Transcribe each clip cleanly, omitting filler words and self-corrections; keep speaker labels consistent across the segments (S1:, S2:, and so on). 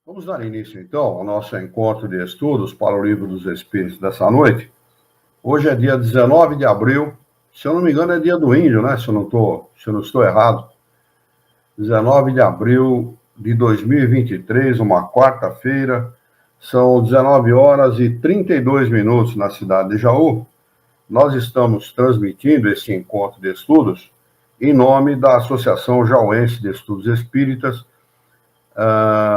S1: Vamos dar início, então, ao nosso encontro de estudos para o Livro dos Espíritos dessa noite. Hoje é dia 19 de abril, se eu não me engano é dia do índio, né? Se eu não estou errado. 19 de abril de 2023, uma quarta-feira, são 19 horas e 32 minutos na cidade de Jaú. Nós estamos transmitindo esse encontro de estudos em nome da Associação Jauense de Estudos Espíritas,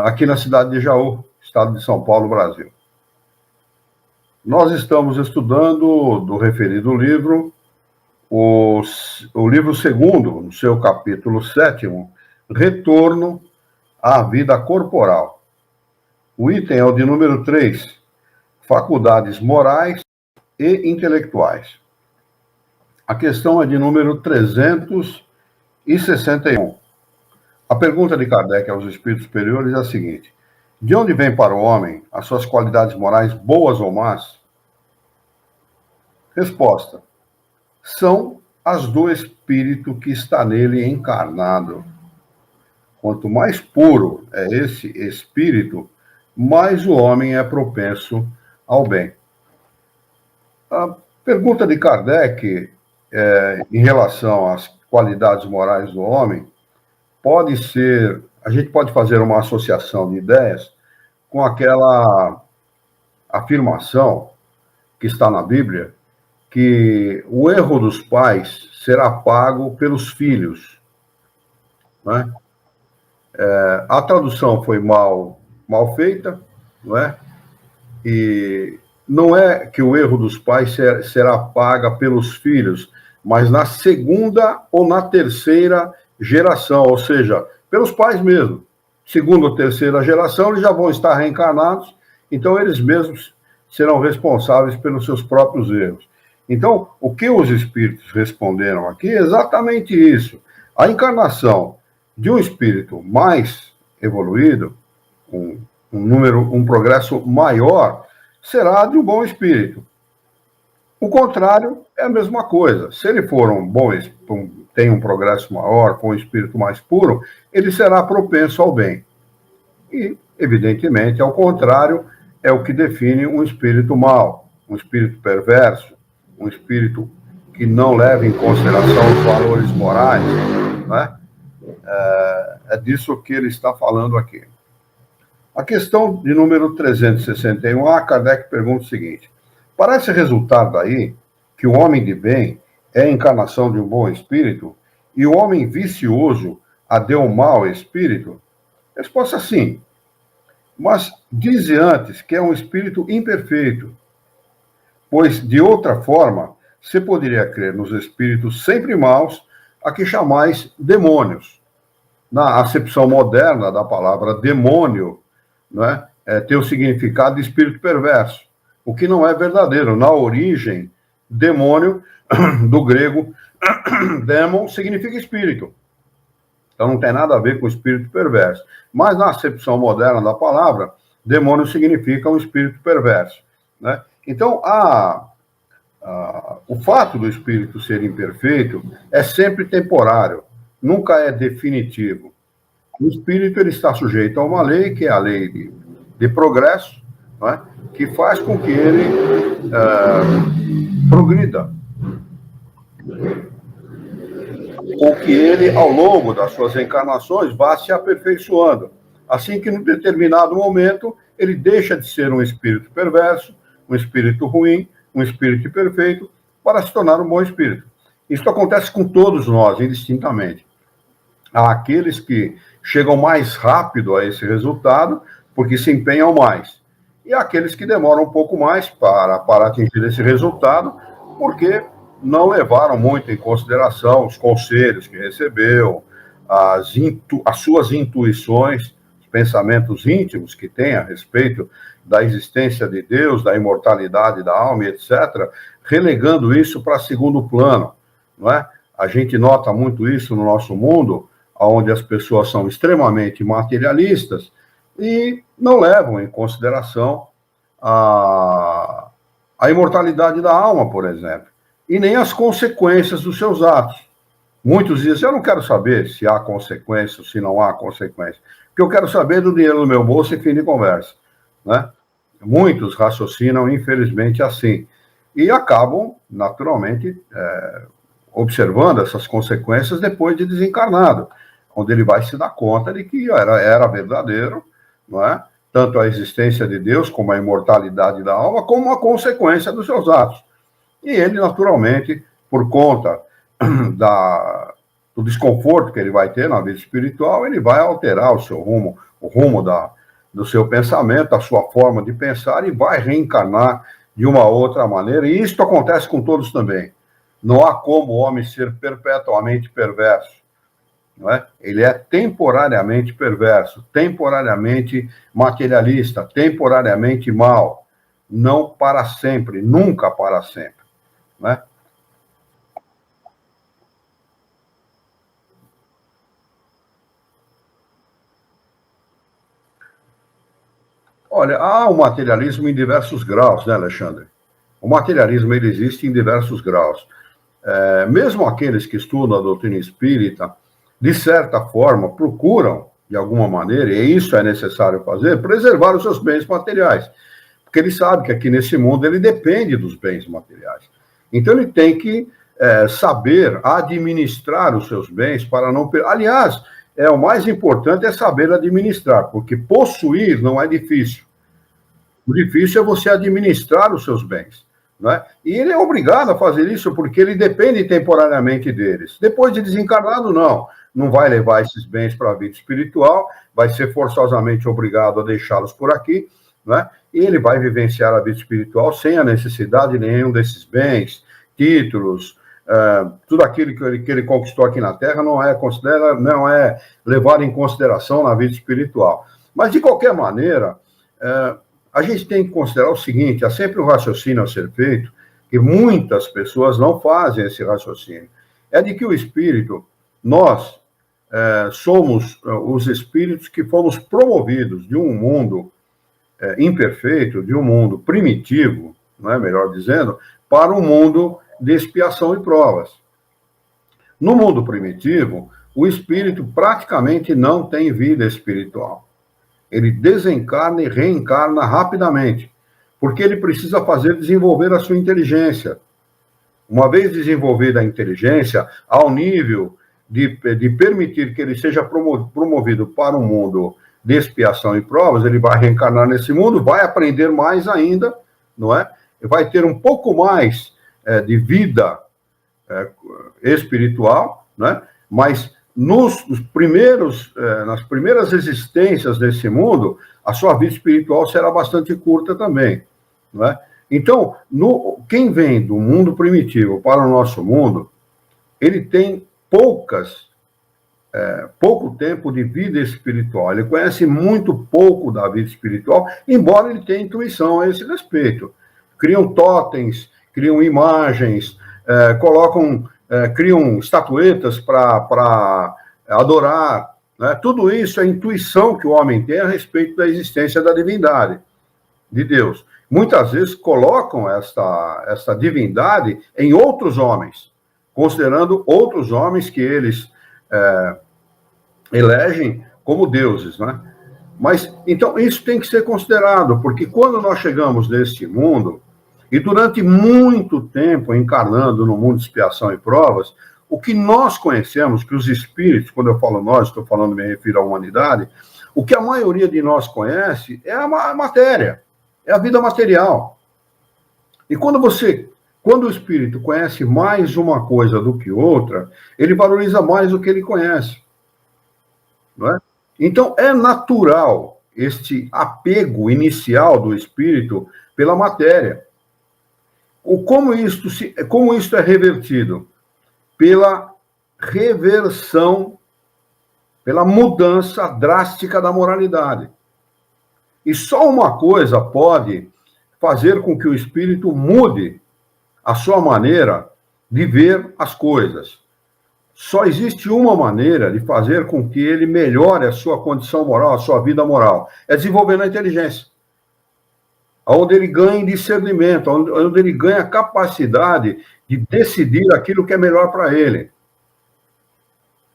S1: aqui na cidade de Jaú, estado de São Paulo, Brasil. Nós estamos estudando do referido livro, o livro segundo, no seu capítulo 7º, Retorno à Vida Corporal. O item é o de número 3, Faculdades Morais e Intelectuais. A questão é de número 361. A pergunta de Kardec aos espíritos superiores é a seguinte: de onde vem para o homem as suas qualidades morais, boas ou más? Resposta: são as do espírito que está nele encarnado. Quanto mais puro é esse espírito, mais o homem é propenso ao bem. A pergunta de Kardec, em relação às qualidades morais do homem, a gente pode fazer uma associação de ideias com aquela afirmação que está na Bíblia, que o erro dos pais será pago pelos filhos, né? A tradução foi mal feita, não é? E não é que o erro dos pais será paga pelos filhos, mas na segunda ou na terceira geração, ou seja, pelos pais mesmo. Segunda ou terceira geração, eles já vão estar reencarnados, então eles mesmos serão responsáveis pelos seus próprios erros. Então, o que os espíritos responderam aqui é exatamente isso. A encarnação de um espírito mais evoluído, um progresso maior, será de um bom espírito. O contrário é a mesma coisa. Se ele for tem um progresso maior, for um espírito mais puro, ele será propenso ao bem. E, evidentemente, ao contrário, é o que define um espírito mau, um espírito perverso, um espírito que não leva em consideração os valores morais, né? É disso que ele está falando aqui. A questão de número 361, Kardec pergunta o seguinte: parece resultar daí que o homem de bem é a encarnação de um bom espírito e o homem vicioso adeu um mau espírito? Resposta: sim. Mas dize antes que é um espírito imperfeito, pois de outra forma se poderia crer nos espíritos sempre maus, a que chamais demônios. Na acepção moderna da palavra demônio, né, tem o significado de espírito perverso, o que não é verdadeiro. Na origem, demônio, do grego, demon, significa espírito. Então não tem nada a ver com espírito perverso. Mas na acepção moderna da palavra, demônio significa um espírito perverso, né? Então, o fato do espírito ser imperfeito é sempre temporário, nunca é definitivo. O espírito ele está sujeito a uma lei, que é a lei de progresso, né, que faz com que ele progrida. Ou que ele, ao longo das suas encarnações, vá se aperfeiçoando. Assim que, num determinado momento, ele deixa de ser um espírito perverso, um espírito ruim, um espírito imperfeito, para se tornar um bom espírito. Isso acontece com todos nós, indistintamente. Há aqueles que chegam mais rápido a esse resultado, porque se empenham mais. E há aqueles que demoram um pouco mais para atingir esse resultado, porque não levaram muito em consideração os conselhos que recebeu, as suas intuições, os pensamentos íntimos que tem a respeito da existência de Deus, da imortalidade da alma, etc., relegando isso para segundo plano, não é? A gente nota muito isso no nosso mundo, onde as pessoas são extremamente materialistas e não levam em consideração a imortalidade da alma, por exemplo, e nem as consequências dos seus atos. Muitos dizem, eu não quero saber se há consequência ou se não há consequência, porque eu quero saber do dinheiro no meu bolso e fim de conversa, né? Muitos raciocinam, infelizmente, assim, e acabam, naturalmente, observando essas consequências depois de desencarnado, onde ele vai se dar conta de que era verdadeiro, não é? Tanto a existência de Deus, como a imortalidade da alma, como a consequência dos seus atos. E ele, naturalmente, por conta do desconforto que ele vai ter na vida espiritual, ele vai alterar o seu rumo, o rumo do seu pensamento, a sua forma de pensar, e vai reencarnar de uma outra maneira. E isso acontece com todos também. Não há como o homem ser perpetuamente perverso. Não é? Ele é temporariamente perverso, temporariamente materialista, temporariamente mau. Não para sempre, nunca para sempre. Não é? Olha, há o materialismo em diversos graus, né, Alexandre? O materialismo ele existe em diversos graus. Mesmo aqueles que estudam a doutrina espírita, de certa forma, procuram, de alguma maneira, e isso é necessário fazer, preservar os seus bens materiais. Porque ele sabe que aqui nesse mundo ele depende dos bens materiais. Então ele tem que saber administrar os seus bens para não... Aliás, o mais importante é saber administrar, porque possuir não é difícil. O difícil é você administrar os seus bens. Né? E ele é obrigado a fazer isso porque ele depende temporariamente deles. Depois de desencarnado, não. Não vai levar esses bens para a vida espiritual, vai ser forçosamente obrigado a deixá-los por aqui, né? E ele vai vivenciar a vida espiritual sem a necessidade de nenhum desses bens, títulos, tudo aquilo que ele conquistou aqui na Terra não é levado em consideração na vida espiritual. Mas, de qualquer maneira, a gente tem que considerar o seguinte, há sempre um raciocínio a ser feito, que muitas pessoas não fazem esse raciocínio, é de que o espírito, nós somos os espíritos que fomos promovidos de um mundo imperfeito, de um mundo primitivo, não é, melhor dizendo, para um mundo de expiação e provas. No mundo primitivo, o espírito praticamente não tem vida espiritual. Ele desencarna e reencarna rapidamente, porque ele precisa desenvolver a sua inteligência. Uma vez desenvolvida a inteligência, ao nível de permitir que ele seja promovido para um mundo de expiação e provas, ele vai reencarnar nesse mundo, vai aprender mais ainda, não é? Vai ter um pouco mais de vida espiritual, né? Mas nas primeiras existências desse mundo, a sua vida espiritual será bastante curta também, não é? Então, quem vem do mundo primitivo para o nosso mundo, ele tem pouco tempo de vida espiritual, ele conhece muito pouco da vida espiritual, embora ele tenha intuição a esse respeito. Criam totens, criam imagens, criam estatuetas para adorar, né? Tudo isso é intuição que o homem tem a respeito da existência da divindade, de Deus. Muitas vezes colocam esta divindade em outros homens, considerando outros homens que eles elegem como deuses, né? Mas, então, isso tem que ser considerado, porque quando nós chegamos nesse mundo, e durante muito tempo encarnando no mundo de expiação e provas, o que nós conhecemos, que os espíritos, quando eu falo nós, estou falando, me refiro à humanidade, o que a maioria de nós conhece é a matéria, é a vida material. E quando o espírito conhece mais uma coisa do que outra, ele valoriza mais o que ele conhece. Não é? Então, é natural este apego inicial do espírito pela matéria. Como isso é revertido? Pela reversão, pela mudança drástica da moralidade. E só uma coisa pode fazer com que o espírito mude a sua maneira de ver as coisas. Só existe uma maneira de fazer com que ele melhore a sua condição moral, a sua vida moral. É desenvolvendo a inteligência. Onde ele ganha discernimento, onde ele ganha capacidade de decidir aquilo que é melhor para ele.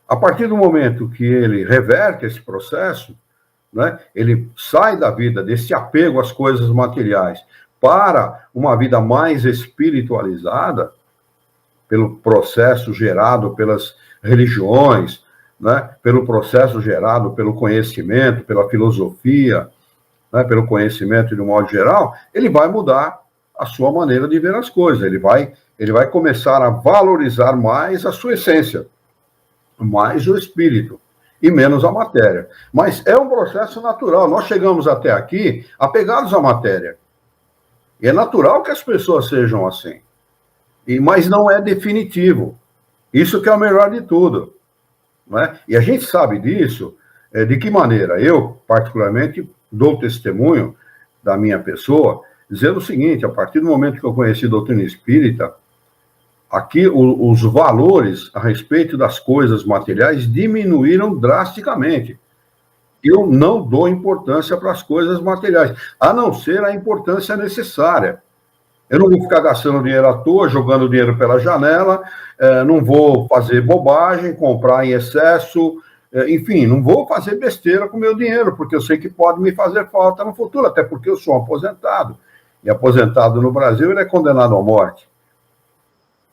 S1: A partir do momento que ele reverte esse processo, né, ele sai da vida, desse apego às coisas materiais, para uma vida mais espiritualizada, pelo processo gerado pelas religiões, né, pelo processo gerado pelo conhecimento, pela filosofia, né, pelo conhecimento de um modo geral, ele vai mudar a sua maneira de ver as coisas, ele vai começar a valorizar mais a sua essência, mais o espírito e menos a matéria. Mas é um processo natural, nós chegamos até aqui apegados à matéria. E é natural que as pessoas sejam assim. Mas não é definitivo. Isso que é o melhor de tudo. Né? E a gente sabe disso, de que maneira? Eu, particularmente, dou testemunho da minha pessoa, dizendo o seguinte: a partir do momento que eu conheci a doutrina espírita, aqui os valores a respeito das coisas materiais diminuíram drasticamente. Eu não dou importância para as coisas materiais, a não ser a importância necessária. Eu não vou ficar gastando dinheiro à toa, jogando dinheiro pela janela, não vou fazer bobagem, comprar em excesso, enfim, não vou fazer besteira com o meu dinheiro, porque eu sei que pode me fazer falta no futuro, até porque eu sou aposentado. E aposentado no Brasil, ele é condenado à morte.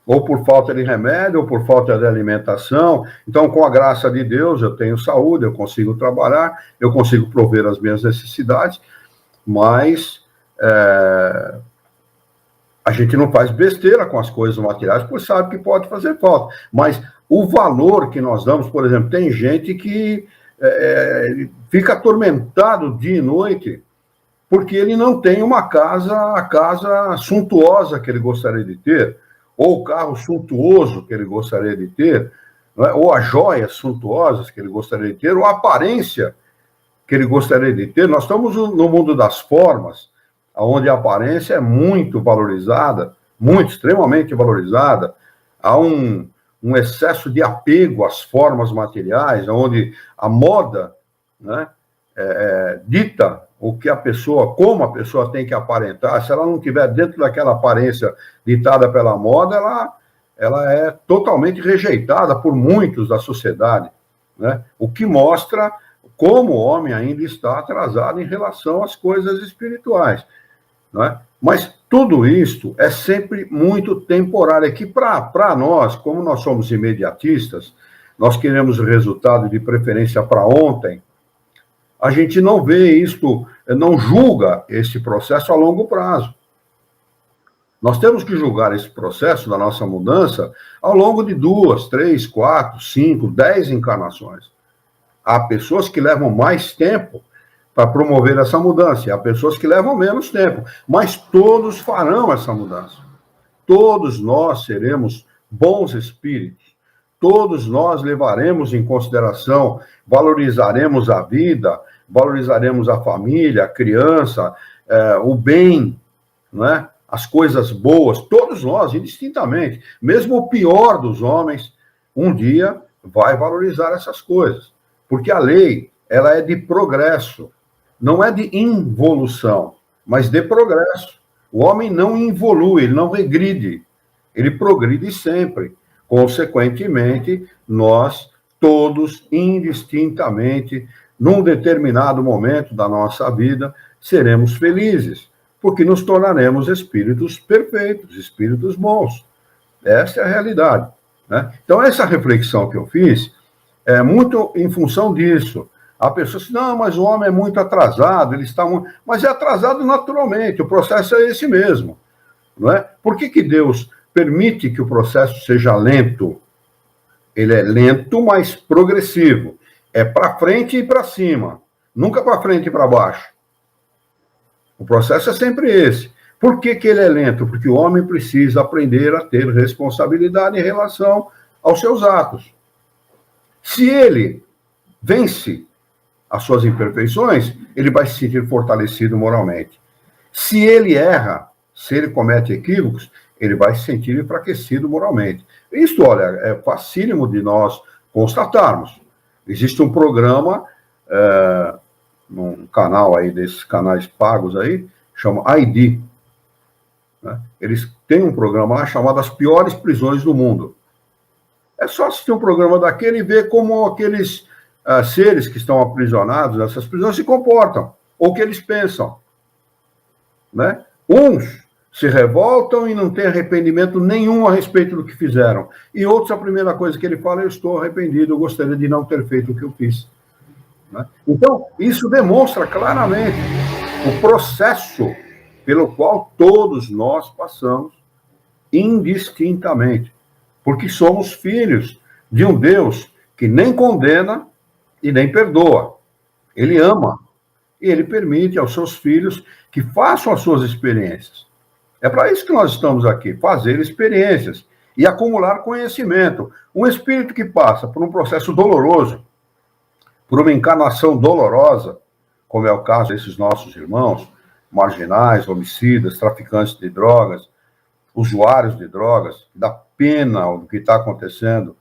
S1: Ou por falta de remédio, ou por falta de alimentação. Então, com a graça de Deus, eu tenho saúde, eu consigo trabalhar, eu consigo prover as minhas necessidades, mas a gente não faz besteira com as coisas materiais, pois sabe que pode fazer falta. Mas o valor que nós damos, por exemplo, tem gente que fica atormentado dia e noite porque ele não tem a casa suntuosa que ele gostaria de ter, ou o carro suntuoso que ele gostaria de ter, né? Ou as joias suntuosas que ele gostaria de ter, ou a aparência que ele gostaria de ter. Nós estamos no mundo das formas, onde a aparência é muito valorizada, muito, extremamente valorizada. Há um excesso de apego às formas materiais, onde a moda, né, dita o que a pessoa, como a pessoa tem que aparentar. Se ela não estiver dentro daquela aparência ditada pela moda, ela é totalmente rejeitada por muitos da sociedade, né? O que mostra como o homem ainda está atrasado em relação às coisas espirituais, né? Mas tudo isso é sempre muito temporário. É que para nós, como nós somos imediatistas, nós queremos o resultado de preferência para ontem, a gente não vê isto, não julga esse processo a longo prazo. Nós temos que julgar esse processo da nossa mudança ao longo de 2, 3, 4, 5, 10 encarnações. Há pessoas que levam mais tempo para promover essa mudança, e há pessoas que levam menos tempo, mas todos farão essa mudança. Todos nós seremos bons espíritos, todos nós levaremos em consideração, valorizaremos a vida, valorizaremos a família, a criança, o bem, né? As coisas boas, todos nós, indistintamente, mesmo o pior dos homens, um dia vai valorizar essas coisas, porque a lei, ela é de progresso, não é de involução, mas de progresso. O homem não involui, ele não regride, ele progride sempre. Consequentemente, nós todos, indistintamente, num determinado momento da nossa vida, seremos felizes, porque nos tornaremos espíritos perfeitos, espíritos bons. Essa é a realidade, né? Então, essa reflexão que eu fiz é muito em função disso. A pessoa diz, não, mas o homem é muito atrasado, ele está muito... Mas é atrasado naturalmente, o processo é esse mesmo, não é? Por que Deus permite que o processo seja lento? Ele é lento, mas progressivo. É para frente e para cima, nunca para frente e para baixo. O processo é sempre esse. Por que ele é lento? Porque o homem precisa aprender a ter responsabilidade em relação aos seus atos. Se ele vence as suas imperfeições, ele vai se sentir fortalecido moralmente. Se ele erra, se ele comete equívocos, ele vai se sentir enfraquecido moralmente. Isso, olha, é facílimo de nós constatarmos. Existe um programa, num canal aí, desses canais pagos aí, chama ID. Né? Eles têm um programa lá chamado As Piores Prisões do Mundo. É só assistir um programa daquele e ver como aqueles seres que estão aprisionados nessas prisões se comportam, ou que eles pensam, né? Uns se revoltam e não têm arrependimento nenhum a respeito do que fizeram. E outros, a primeira coisa que ele fala, eu estou arrependido, eu gostaria de não ter feito o que eu fiz. Né? Então, isso demonstra claramente o processo pelo qual todos nós passamos indistintamente, porque somos filhos de um Deus que nem condena e nem perdoa. Ele ama e ele permite aos seus filhos que façam as suas experiências. É para isso que nós estamos aqui, fazer experiências e acumular conhecimento. Um espírito que passa por um processo doloroso, por uma encarnação dolorosa, como é o caso desses nossos irmãos, marginais, homicidas, traficantes de drogas, usuários de drogas, dá pena o que está acontecendo.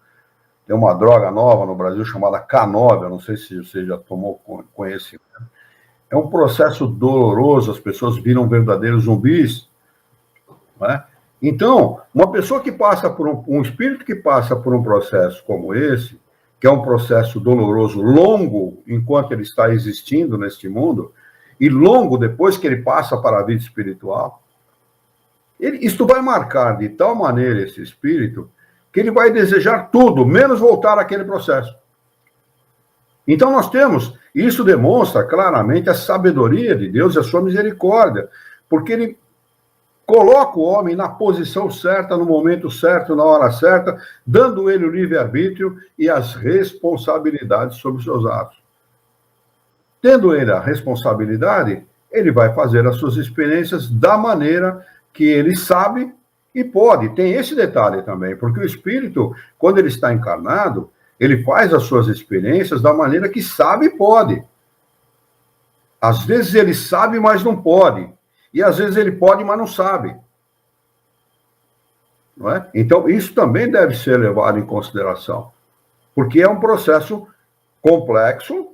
S1: Tem uma droga nova no Brasil chamada K9, eu não sei se você já tomou conhecimento. É um processo doloroso, as pessoas viram verdadeiros zumbis. Né? Então, uma pessoa que passa por um espírito que passa por um processo como esse, que é um processo doloroso, longo enquanto ele está existindo neste mundo, e longo depois que ele passa para a vida espiritual, isto vai marcar de tal maneira esse espírito que ele vai desejar tudo, menos voltar àquele processo. Então nós temos, isso demonstra claramente a sabedoria de Deus e a sua misericórdia, porque ele coloca o homem na posição certa, no momento certo, na hora certa, dando ele o livre-arbítrio e as responsabilidades sobre os seus atos. Tendo ele a responsabilidade, ele vai fazer as suas experiências da maneira que ele sabe e pode. Tem esse detalhe também, porque o espírito, quando ele está encarnado, ele faz as suas experiências da maneira que sabe e pode. Às vezes ele sabe, mas não pode. E às vezes ele pode, mas não sabe. Não é? Então, isso também deve ser levado em consideração. Porque é um processo complexo,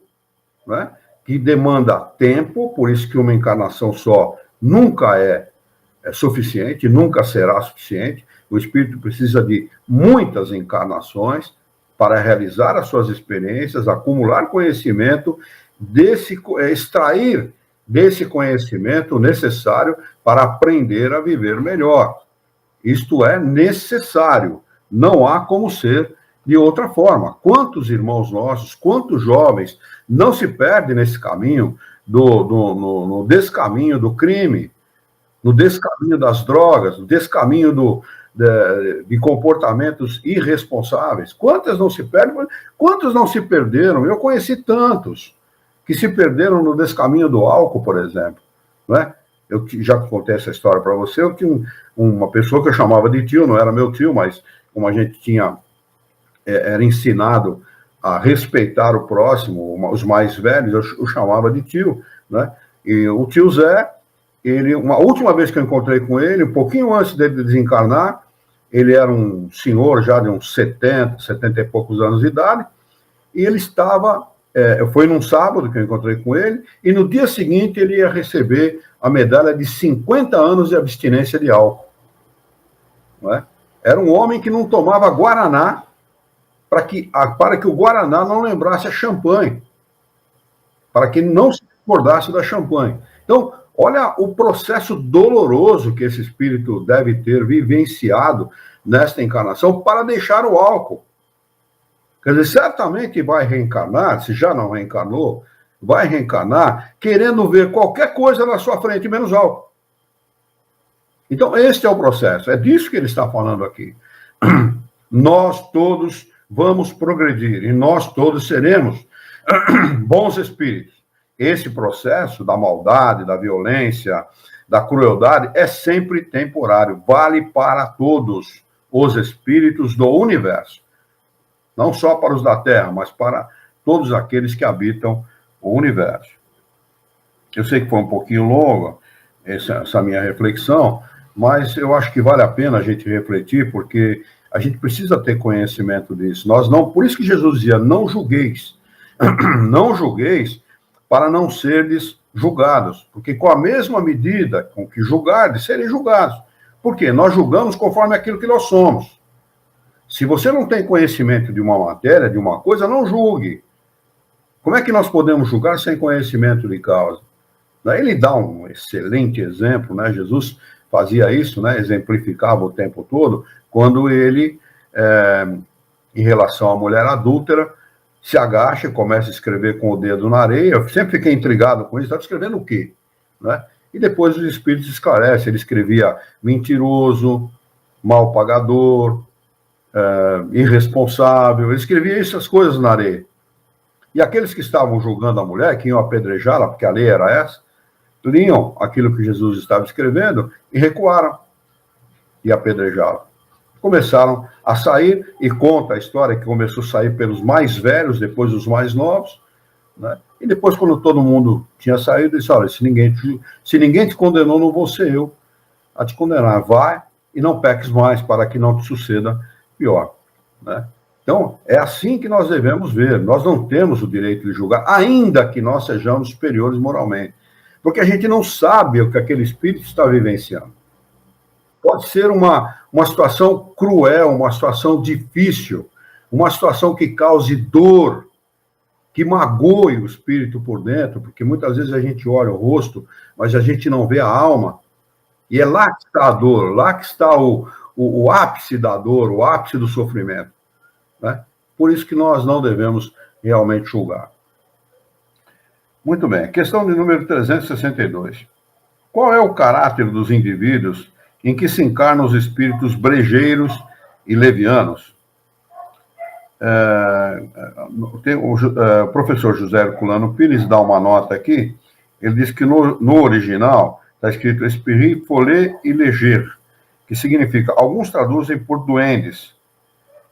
S1: né, que demanda tempo, por isso que uma encarnação só nunca é suficiente, nunca será suficiente. O espírito precisa de muitas encarnações para realizar as suas experiências, acumular conhecimento, extrair desse conhecimento necessário para aprender a viver melhor. Isto é necessário, não há como ser de outra forma. Quantos irmãos nossos, quantos jovens não se perdem nesse caminho, no descaminho do crime, no descaminho das drogas, no descaminho de comportamentos irresponsáveis? Quantas não se perdem? Quantos não se perderam? Eu conheci tantos que se perderam no descaminho do álcool, por exemplo. Não é? Eu já contei essa história para você. Eu tinha uma pessoa que eu chamava de tio, não era meu tio, mas como a gente era ensinado a respeitar o próximo, os mais velhos, eu chamava de tio. Né? E o tio Zé, uma última vez que eu encontrei com ele, um pouquinho antes dele desencarnar, ele era um senhor já de uns 70 e poucos anos de idade, e ele estava... foi num sábado que eu encontrei com ele, e no dia seguinte ele ia receber a medalha de 50 anos de abstinência de álcool. Não é? Era um homem que não tomava Guaraná, para que o Guaraná não lembrasse a champanhe, para que não se recordasse da champanhe. Então, olha o processo doloroso que esse espírito deve ter vivenciado nesta encarnação para deixar o álcool. Quer dizer, certamente vai reencarnar, se já não reencarnou, vai reencarnar querendo ver qualquer coisa na sua frente, menos álcool. Então, este é o processo, é disso que ele está falando aqui. Nós todos vamos progredir e nós todos seremos bons espíritos. Esse processo da maldade, da violência, da crueldade é sempre temporário, vale para todos os espíritos do universo. Não só para os da Terra, mas para todos aqueles que habitam o universo. Eu sei que foi um pouquinho longa essa minha reflexão, mas eu acho que vale a pena a gente refletir, porque a gente precisa ter conhecimento disso. Por isso que Jesus dizia, não julgueis. Não julgueis para não serdes julgados, porque com a mesma medida com que julgardes, serem julgados. Por quê? Nós julgamos conforme aquilo que nós somos. Se você não tem conhecimento de uma matéria, de uma coisa, não julgue. Como é que nós podemos julgar sem conhecimento de causa? Daí ele dá um excelente exemplo, né? Jesus fazia isso, né? Exemplificava o tempo todo, quando ele, em relação à mulher adúltera, se agacha e começa a escrever com o dedo na areia. Eu sempre fiquei intrigado com isso. Estava escrevendo o quê? Né? E depois os espíritos esclarecem. Ele escrevia mentiroso, mal pagador, irresponsável. Ele escrevia essas coisas na areia. E aqueles que estavam julgando a mulher, que iam apedrejá-la, porque a lei era essa, liam aquilo que Jesus estava escrevendo e recuaram e apedrejaram. Começaram a sair, e conta a história que começou a sair pelos mais velhos, depois os mais novos, né? E depois, quando todo mundo tinha saído, disse: olha, se ninguém te condenou, não vou ser eu a te condenar. Vai e não peques mais, para que não te suceda pior, né? Então, é assim que nós devemos ver. Nós não temos o direito de julgar, ainda que nós sejamos superiores moralmente, porque a gente não sabe o que aquele espírito está vivenciando. Pode ser uma situação cruel, uma situação difícil, uma situação que cause dor, que magoe o espírito por dentro, porque muitas vezes a gente olha o rosto, mas a gente não vê a alma, e é lá que está a dor, lá que está o ápice da dor, o ápice do sofrimento, né? Por isso que nós não devemos realmente julgar. Muito bem, questão de número 362. Qual é o caráter dos indivíduos em que se encarnam os espíritos brejeiros e levianos? O professor José Herculano Pires dá uma nota aqui. Ele diz que no original está escrito esprit follet e léger, que significa, alguns traduzem por duendes,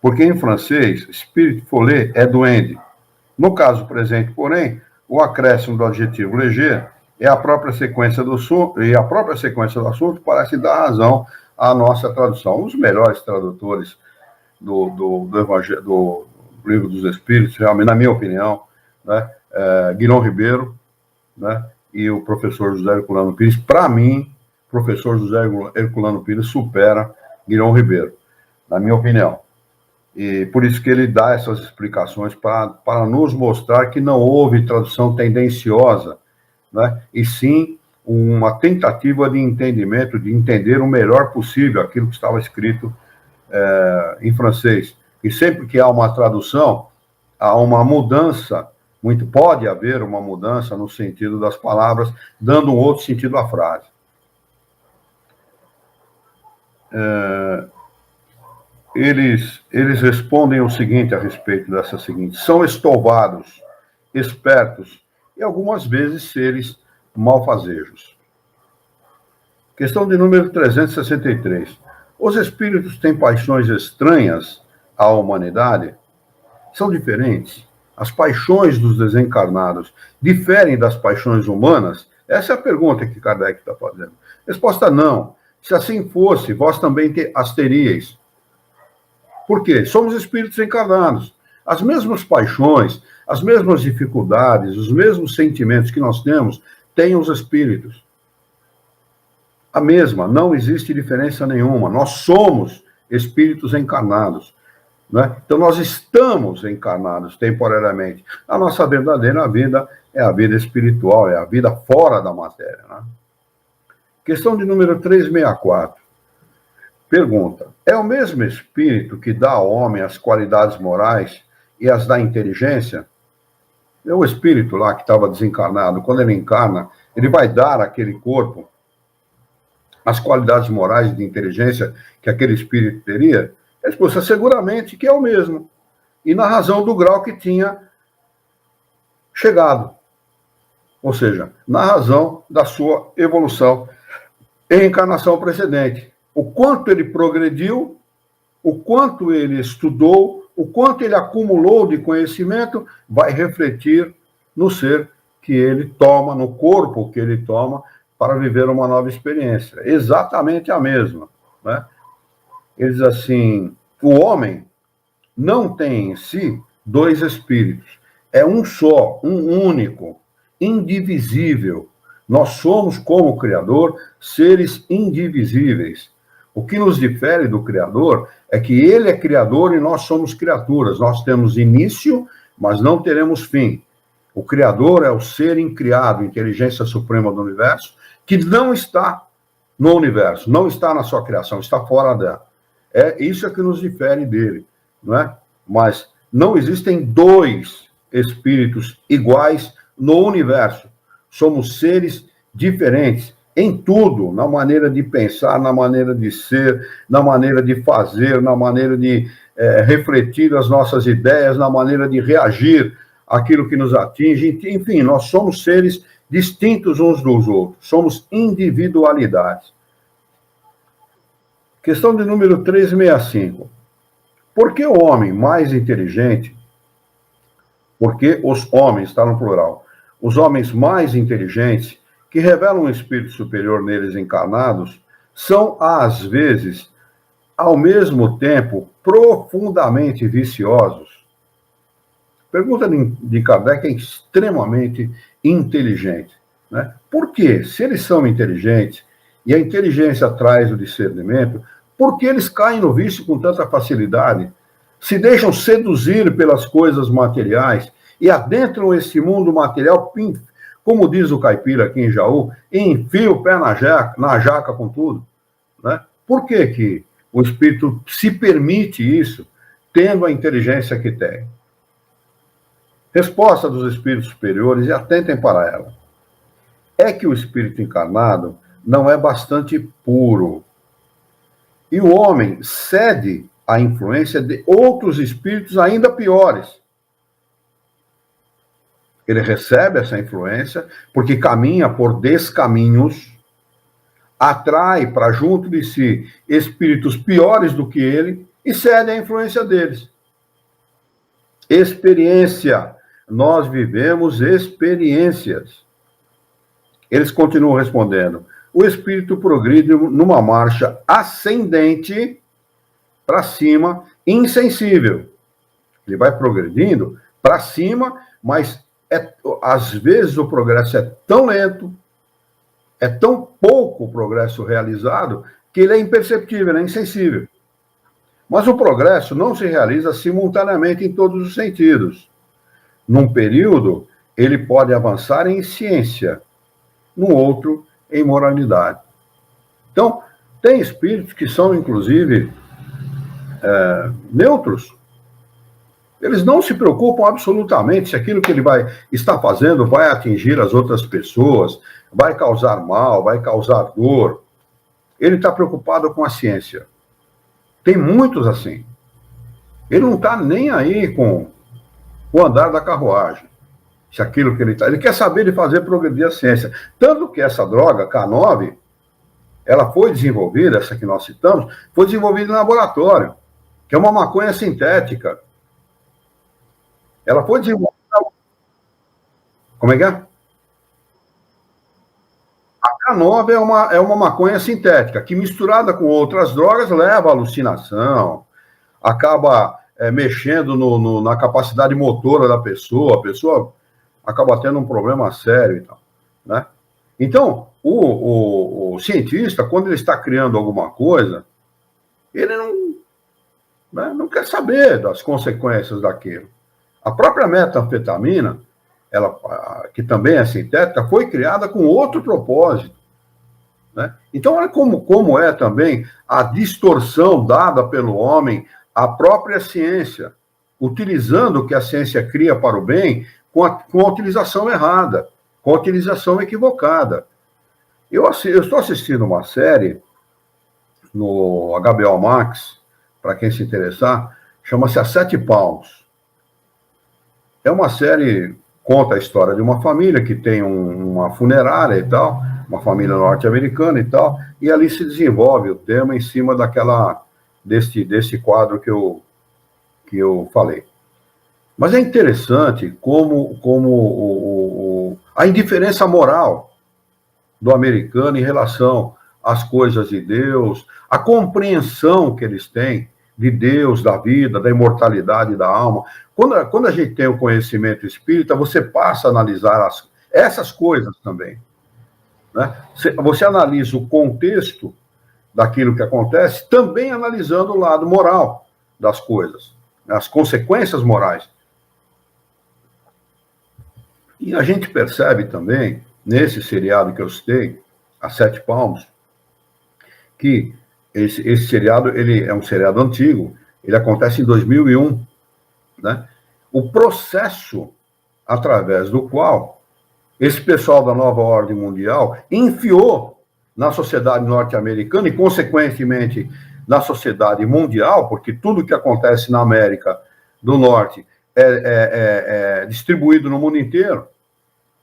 S1: porque em francês, esprit follet é duende. No caso presente, porém, o acréscimo do adjetivo léger é a própria sequência do assunto, e a própria sequência do assunto parece dar razão à nossa tradução. Um dos melhores tradutores do Livro dos Espíritos, realmente, na minha opinião, né, Guilherme Ribeiro, né, e o professor José Herculano Pires. Para mim, o professor José Herculano Pires supera Guilherme Ribeiro, na minha opinião. E por isso que ele dá essas explicações para nos mostrar que não houve tradução tendenciosa, né? E sim uma tentativa de entendimento, de entender o melhor possível aquilo que estava escrito em francês. E sempre que há uma tradução, há uma mudança, pode haver uma mudança no sentido das palavras, dando um outro sentido à frase. Eles respondem o seguinte a respeito dessa seguinte: são estovados, espertos e algumas vezes seres malfazejos. Questão de número 363. Os espíritos têm paixões estranhas à humanidade? São diferentes? As paixões dos desencarnados diferem das paixões humanas? Essa é a pergunta que Kardec está fazendo. Resposta: não. Se assim fosse, vós também as teríeis. Por quê? Somos espíritos encarnados. As mesmas paixões, as mesmas dificuldades, os mesmos sentimentos que nós temos, têm os espíritos. A mesma, não existe diferença nenhuma. Nós somos espíritos encarnados, né? Então, nós estamos encarnados temporariamente. A nossa verdadeira vida é a vida espiritual, é a vida fora da matéria, né? Questão de número 364. Pergunta: é o mesmo espírito que dá ao homem as qualidades morais e as da inteligência? É o espírito lá que estava desencarnado. Quando ele encarna, ele vai dar àquele corpo as qualidades morais e de inteligência que aquele espírito teria? A resposta: seguramente que é o mesmo. E na razão do grau que tinha chegado. Ou seja, na razão da sua evolução em encarnação precedente. O quanto ele progrediu, o quanto ele estudou, o quanto ele acumulou de conhecimento, vai refletir no ser que ele toma, no corpo que ele toma, para viver uma nova experiência. Exatamente a mesma, né? Ele diz assim: o homem não tem em si dois espíritos. É um só, um único, indivisível. Nós somos, como Criador, seres indivisíveis. O que nos difere do Criador é que ele é Criador e nós somos criaturas. Nós temos início, mas não teremos fim. O Criador é o ser incriado, inteligência suprema do universo, que não está no universo, não está na sua criação, está fora dela. É isso que nos difere dele, não é? Mas não existem dois espíritos iguais no universo. Somos seres diferentes em tudo, na maneira de pensar, na maneira de ser, na maneira de fazer, na maneira de refletir as nossas ideias, na maneira de reagir àquilo que nos atinge. Enfim, nós somos seres distintos uns dos outros, somos individualidades. Questão de número 365. Por que o homem mais inteligente, porque os homens, está no plural, os homens mais inteligentes, que revelam um espírito superior neles encarnados, são, às vezes, ao mesmo tempo, profundamente viciosos? Pergunta de Kardec é extremamente inteligente, né? Por quê? Se eles são inteligentes, e a inteligência traz o discernimento, por que eles caem no vício com tanta facilidade? Se deixam seduzir pelas coisas materiais e adentram esse mundo material, como diz o caipira aqui em Jaú, enfia o pé na jaca com tudo, né? Por que o espírito se permite isso, tendo a inteligência que tem? Resposta dos espíritos superiores, e atentem para ela. É que o espírito encarnado não é bastante puro. E o homem cede à influência de outros espíritos ainda piores. Ele recebe essa influência porque caminha por descaminhos, atrai para junto de si espíritos piores do que ele e cede à influência deles. Experiência. Nós vivemos experiências. Eles continuam respondendo. O espírito progride numa marcha ascendente para cima, insensível. Ele vai progredindo para cima, mas às vezes o progresso é tão lento, é tão pouco o progresso realizado, que ele é imperceptível, é insensível. Mas o progresso não se realiza simultaneamente em todos os sentidos. Num período, ele pode avançar em ciência, no outro, em moralidade. Então, tem espíritos que são, inclusive, neutros. Eles não se preocupam absolutamente se aquilo que ele está fazendo vai atingir as outras pessoas, vai causar mal, vai causar dor. Ele está preocupado com a ciência. Tem muitos assim. Ele não está nem aí com o andar da carruagem. Se aquilo que ele está... Ele quer saber de fazer progredir a ciência. Tanto que essa droga, K9, ela foi desenvolvida, essa que nós citamos, foi desenvolvida em laboratório, que é uma maconha sintética. Ela foi desenvolvida... Como é que é? A K9 é uma maconha sintética, que misturada com outras drogas leva à alucinação, acaba mexendo na capacidade motora da pessoa, a pessoa acaba tendo um problema sério e tal, né? Então, o cientista, quando ele está criando alguma coisa, ele não quer saber das consequências daquilo. A própria metanfetamina, que também é sintética, foi criada com outro propósito, né? Então, olha como é também a distorção dada pelo homem à própria ciência, utilizando o que a ciência cria para o bem com a utilização errada, com a utilização equivocada. Eu estou assistindo uma série no HBO Max, para quem se interessar, chama-se A Sete Palmos. É uma série, conta a história de uma família que tem uma funerária e tal, uma família norte-americana e tal, e ali se desenvolve o tema em cima desse quadro que eu falei. Mas é interessante como a indiferença moral do americano em relação às coisas de Deus, a compreensão que eles têm de Deus, da vida, da imortalidade da alma. Quando a gente tem o conhecimento espírita, você passa a analisar essas coisas também, né? Você analisa o contexto daquilo que acontece, também analisando o lado moral das coisas, as consequências morais. E a gente percebe também, nesse seriado que eu citei, A Sete Palmos, que esse seriado, ele é um seriado antigo, ele acontece em 2001, né? O processo através do qual esse pessoal da nova ordem mundial enfiou na sociedade norte-americana e, consequentemente, na sociedade mundial, porque tudo que acontece na América do Norte é distribuído no mundo inteiro,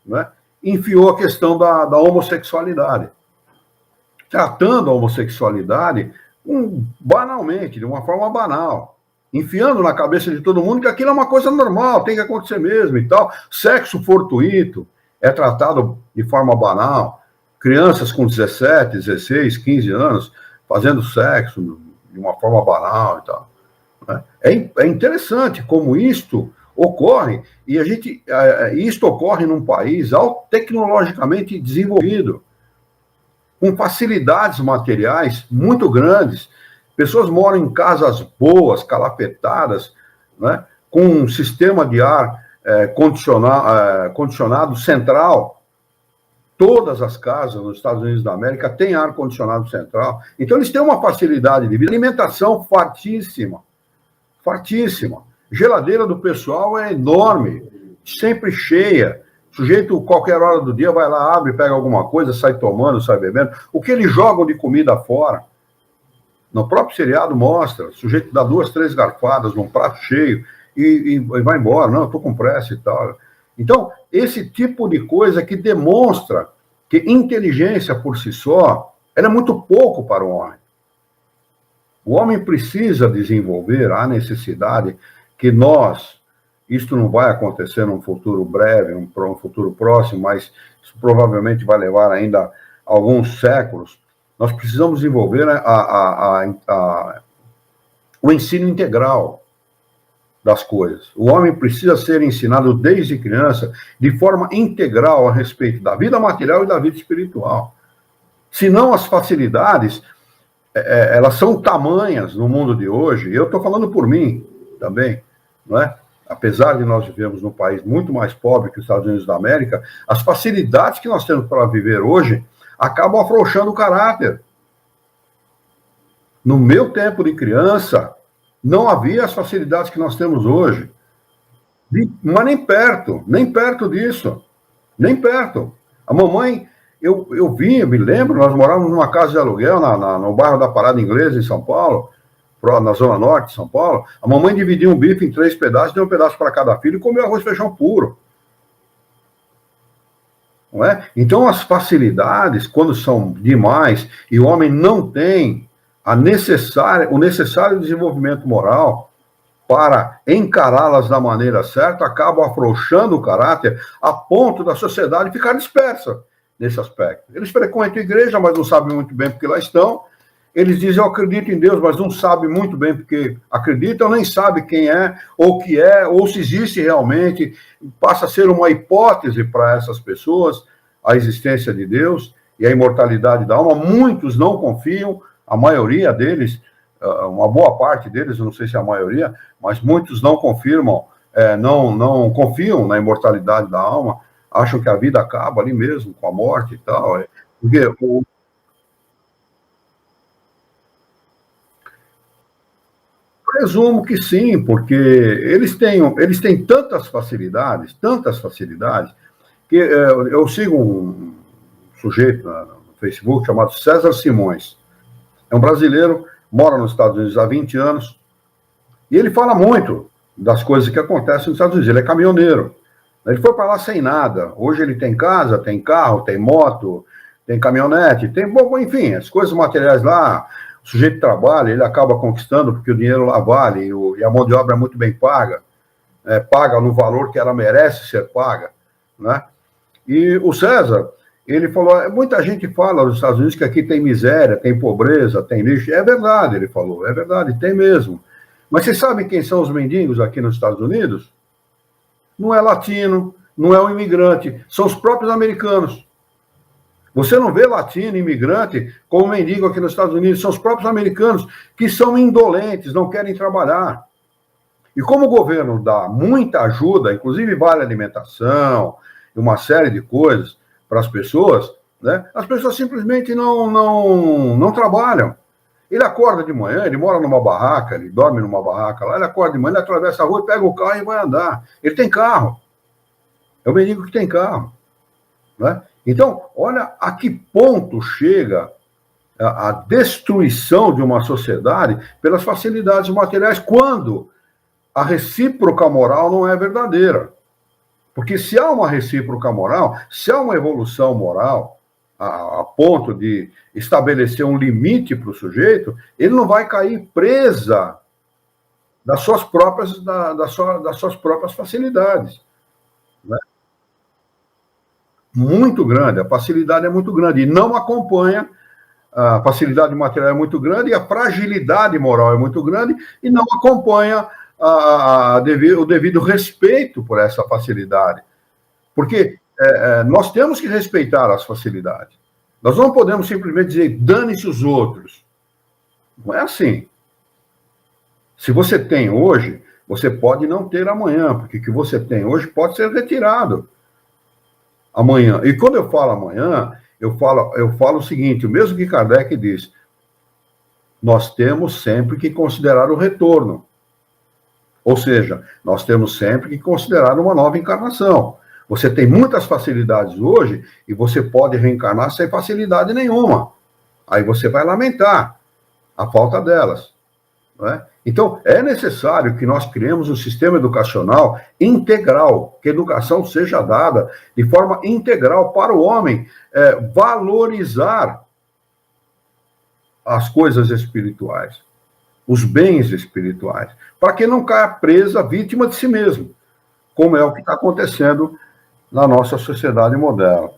S1: né? Enfiou a questão da homossexualidade, tratando a homossexualidade banalmente, de uma forma banal, enfiando na cabeça de todo mundo que aquilo é uma coisa normal, tem que acontecer mesmo e tal. Sexo fortuito é tratado de forma banal. Crianças com 17, 16, 15 anos fazendo sexo de uma forma banal e tal. É interessante como isto ocorre, e isto ocorre num país tecnologicamente desenvolvido, com facilidades materiais muito grandes. Pessoas moram em casas boas, calafetadas, né, com um sistema de ar condicionado central. Todas as casas nos Estados Unidos da América têm ar-condicionado central. Então, eles têm uma facilidade de vida. Alimentação fartíssima. Fartíssima. Geladeira do pessoal é enorme, sempre cheia. O sujeito, qualquer hora do dia, vai lá, abre, pega alguma coisa, sai tomando, sai bebendo. O que eles jogam de comida fora, no próprio seriado mostra, o sujeito dá 2, 3 garfadas num prato cheio e vai embora. Não, eu estou com pressa e tal. Então, esse tipo de coisa que demonstra que inteligência por si só, ela é muito pouco para o homem. O homem precisa desenvolver a necessidade que isto não vai acontecer num futuro breve, num futuro próximo, mas isso provavelmente vai levar ainda alguns séculos. Nós precisamos desenvolver o ensino integral das coisas. O homem precisa ser ensinado desde criança de forma integral a respeito da vida material e da vida espiritual. Senão as facilidades, elas são tamanhas no mundo de hoje, e eu estou falando por mim também, não é? Apesar de nós vivermos num país muito mais pobre que os Estados Unidos da América, as facilidades que nós temos para viver hoje acabam afrouxando o caráter. No meu tempo de criança, não havia as facilidades que nós temos hoje. Mas nem perto disso. Nem perto. A mamãe, eu me lembro, nós morávamos numa casa de aluguel no bairro da Parada Inglesa, em São Paulo, na Zona Norte de São Paulo. A mamãe dividia um bife em 3 pedaços, deu um pedaço para cada filho e comeu arroz e feijão puro. Não é? Então, as facilidades, quando são demais e o homem não tem o necessário desenvolvimento moral para encará-las da maneira certa, acabam afrouxando o caráter a ponto da sociedade ficar dispersa nesse aspecto. Eles frequentam a igreja, mas não sabem muito bem porque lá estão. Eles dizem, eu acredito em Deus, mas não sabem muito bem porque acreditam, nem sabem quem é, ou se existe realmente. Passa a ser uma hipótese para essas pessoas a existência de Deus e a imortalidade da alma. Muitos não confiam, a maioria deles, uma boa parte deles, eu não sei se é a maioria, mas muitos não confirmam, não confiam na imortalidade da alma, acham que a vida acaba ali mesmo, com a morte e tal. Porque presumo que sim, porque eles têm tantas facilidades, que eu sigo um sujeito no Facebook chamado César Simões. É um brasileiro, mora nos Estados Unidos há 20 anos, e ele fala muito das coisas que acontecem nos Estados Unidos. Ele é caminhoneiro. Ele foi para lá sem nada. Hoje ele tem casa, tem carro, tem moto, tem caminhonete, enfim, as coisas materiais lá. O sujeito trabalha, ele acaba conquistando, porque o dinheiro lá vale, e a mão de obra é muito bem paga, paga no valor que ela merece ser paga, né? E o César, ele falou, muita gente fala nos Estados Unidos que aqui tem miséria, tem pobreza, tem lixo. É verdade, ele falou, é verdade, tem mesmo. Mas vocês sabem quem são os mendigos aqui nos Estados Unidos? Não é latino, não é um imigrante, são os próprios americanos. Você não vê latino, imigrante, como mendigo aqui nos Estados Unidos, são os próprios americanos que são indolentes, não querem trabalhar. E como o governo dá muita ajuda, inclusive vale alimentação, uma série de coisas para as pessoas, né, as pessoas simplesmente não trabalham. Ele acorda de manhã, ele mora numa barraca, ele dorme numa barraca lá, ele acorda de manhã, ele atravessa a rua, pega o carro e vai andar. Ele tem carro. É o mendigo que tem carro. Né? Então, olha a que ponto chega a destruição de uma sociedade pelas facilidades materiais, quando a recíproca moral não é verdadeira. Porque se há uma recíproca moral, se há uma evolução moral, a ponto de estabelecer um limite para o sujeito, ele não vai cair presa das suas próprias, das suas próprias facilidades. Né? Muito grande, a facilidade é muito grande, e não acompanha, a facilidade material é muito grande, e a fragilidade moral é muito grande, e não acompanha o devido respeito por essa facilidade. Porque nós temos que respeitar as facilidades. Nós não podemos simplesmente dizer, dane-se os outros. Não é assim. Se você tem hoje, você pode não ter amanhã, porque o que você tem hoje pode ser retirado amanhã. E quando eu falo amanhã, eu falo o seguinte, o mesmo que Kardec disse, nós temos sempre que considerar o retorno. Ou seja, nós temos sempre que considerar uma nova encarnação. Você tem muitas facilidades hoje e você pode reencarnar sem facilidade nenhuma. Aí você vai lamentar a falta delas. Não é? Então, é necessário que nós criemos um sistema educacional integral, que a educação seja dada de forma integral para o homem valorizar as coisas espirituais, os bens espirituais, para que não caia presa, vítima de si mesmo, como é o que está acontecendo na nossa sociedade moderna.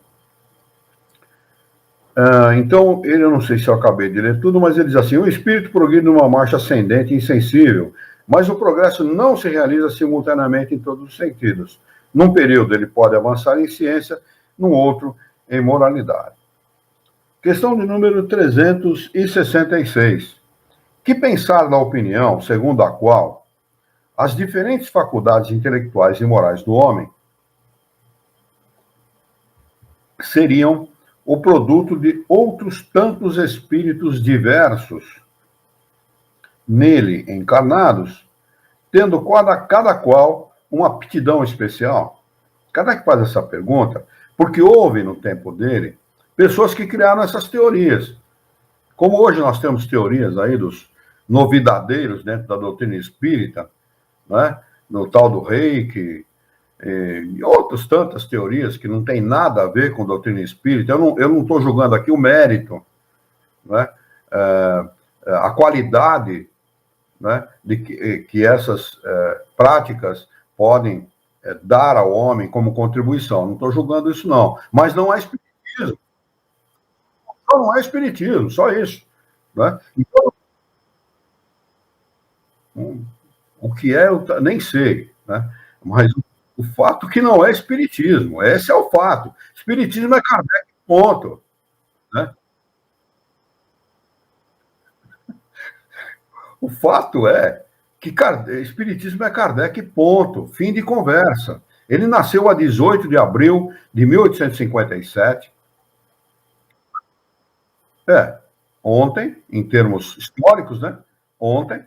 S1: Então, eu não sei se eu acabei de ler tudo, mas ele diz assim, o espírito progride numa marcha ascendente e insensível, mas o progresso não se realiza simultaneamente em todos os sentidos. Num período ele pode avançar em ciência, num outro em moralidade. Questão de número 366. Que pensar da opinião segundo a qual as diferentes faculdades intelectuais e morais do homem seriam o produto de outros tantos espíritos diversos nele encarnados, tendo cada qual uma aptidão especial? Kardec faz essa pergunta porque houve no tempo dele pessoas que criaram essas teorias. Como hoje nós temos teorias aí dos novidadeiros dentro da doutrina espírita, né? No tal do Reiki, e outras tantas teorias que não tem nada a ver com doutrina espírita. Eu não estou julgando aqui o mérito, né? A qualidade, né? De que essas práticas podem dar ao homem como contribuição. Não estou julgando isso, não. Mas não é espiritismo. Não é espiritismo, só isso. Né? Então, o que é, eu nem sei, né? Mas o fato que não é espiritismo, esse é o fato. Espiritismo é Kardec, ponto. Né? O fato é que espiritismo é Kardec, ponto. Fim de conversa. Ele nasceu a 18 de abril de 1857. Ontem, em termos históricos, né? Ontem,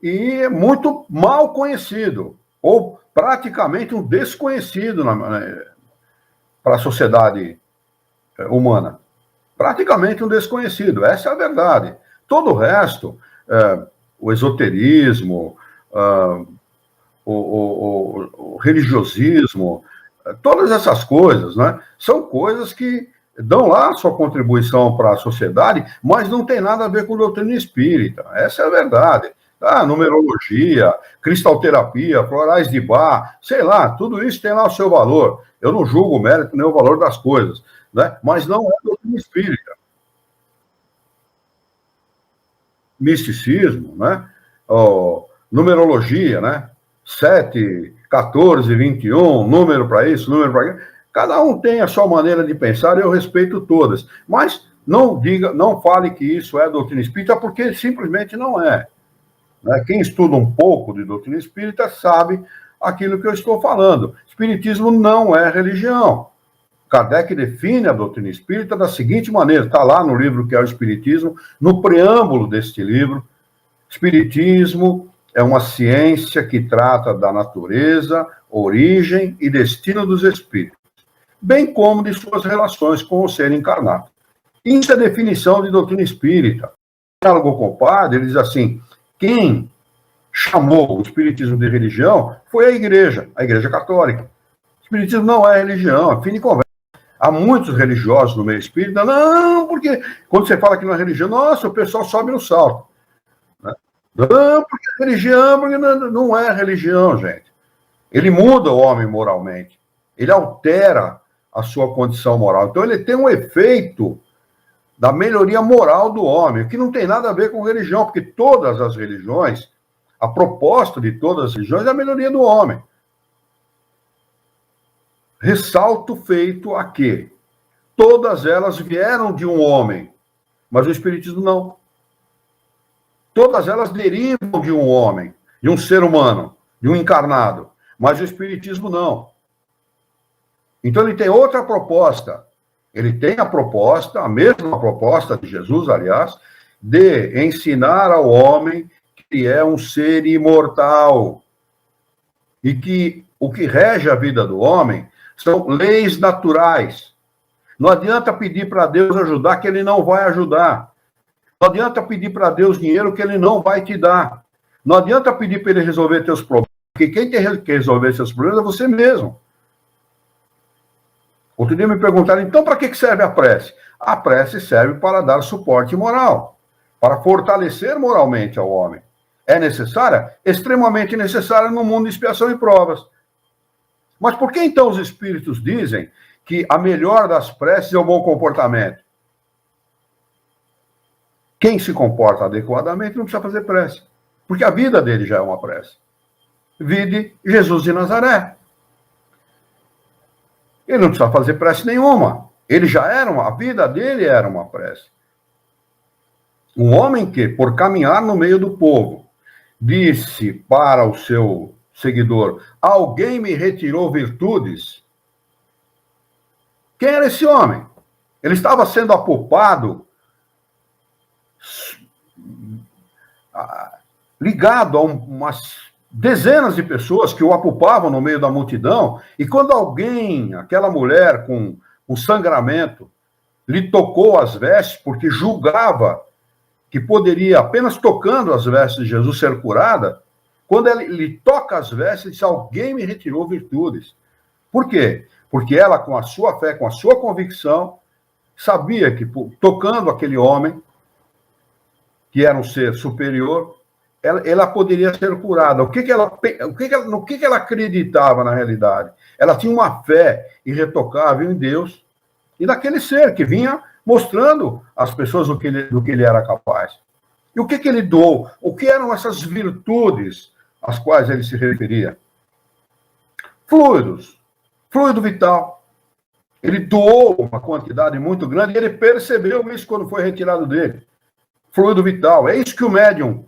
S1: e é muito mal conhecido, ou praticamente um desconhecido para a sociedade humana. Praticamente um desconhecido, essa é a verdade. Todo o resto, o esoterismo, o religiosismo, todas essas coisas, né, são coisas que dão lá a sua contribuição para a sociedade, mas não tem nada a ver com doutrina espírita. Essa é a verdade. Numerologia, cristalterapia, florais de Bach, sei lá, tudo isso tem lá o seu valor. Eu não julgo o mérito nem o valor das coisas, né? Mas não é doutrina espírita. Misticismo, né? Numerologia, né? 7, 14, 21, número para isso, número para aquilo. Cada um tem a sua maneira de pensar e eu respeito todas. Mas não fale que isso é doutrina espírita, porque simplesmente não é. Quem estuda um pouco de doutrina espírita sabe aquilo que eu estou falando. Espiritismo não é religião. Kardec define a doutrina espírita da seguinte maneira, está lá no livro que é o Espiritismo, no preâmbulo deste livro. Espiritismo é uma ciência que trata da natureza, origem e destino dos espíritos, bem como de suas relações com o ser encarnado. Isso é a definição de doutrina espírita. O diálogo com o padre, ele diz assim, quem chamou o espiritismo de religião foi a Igreja Católica. O espiritismo não é religião, é fim de conversa. Há muitos religiosos no meio espírita, não, porque quando você fala que não é religião, nossa, o pessoal sobe no salto. Não, porque é religião, porque não é religião, gente. Ele muda o homem moralmente. Ele altera a sua condição moral. Então, ele tem um efeito da melhoria moral do homem, que não tem nada a ver com religião, porque todas as religiões, a proposta de todas as religiões é a melhoria do homem. Ressalto feito a que todas elas vieram de um homem, mas o espiritismo não. Todas elas derivam de um homem, de um ser humano, de um encarnado, mas o espiritismo não. Então ele tem outra proposta. Ele tem a proposta, a mesma proposta de Jesus, aliás, de ensinar ao homem que é um ser imortal e que o que rege a vida do homem são leis naturais. Não adianta pedir para Deus ajudar, que ele não vai ajudar. Não adianta pedir para Deus dinheiro, que ele não vai te dar. Não adianta pedir para ele resolver teus problemas, porque quem tem que resolver seus problemas é você mesmo. Outro dia me perguntaram, então para que serve a prece? A prece serve para dar suporte moral, para fortalecer moralmente ao homem. É necessária? Extremamente necessária no mundo de expiação e provas. Mas por que então os espíritos dizem que a melhor das preces é o bom comportamento? Quem se comporta adequadamente não precisa fazer prece, porque a vida dele já é uma prece. Vide Jesus de Nazaré. Ele não precisa fazer prece nenhuma. Ele já era a vida dele era uma prece. Um homem que, por caminhar no meio do povo, disse para o seu seguidor, alguém me retirou virtudes. Quem era esse homem? Ele estava sendo apupado, ligado a umas dezenas de pessoas que o apupavam no meio da multidão, e quando alguém, aquela mulher com um sangramento, lhe tocou as vestes, porque julgava que poderia, apenas tocando as vestes de Jesus, ser curada, quando ele lhe toca as vestes, ele diz, alguém me retirou virtudes. Por quê? Porque ela, com a sua fé, com a sua convicção, sabia que, tocando aquele homem, que era um ser superior, ela poderia ser curada. No que ela acreditava na realidade? Ela tinha uma fé irretocável em Deus e naquele ser que vinha mostrando às pessoas do que ele era capaz. E o que ele doou? O que eram essas virtudes às quais ele se referia? Fluidos. Fluido vital. Ele doou uma quantidade muito grande e ele percebeu isso quando foi retirado dele. Fluido vital. É isso que o médium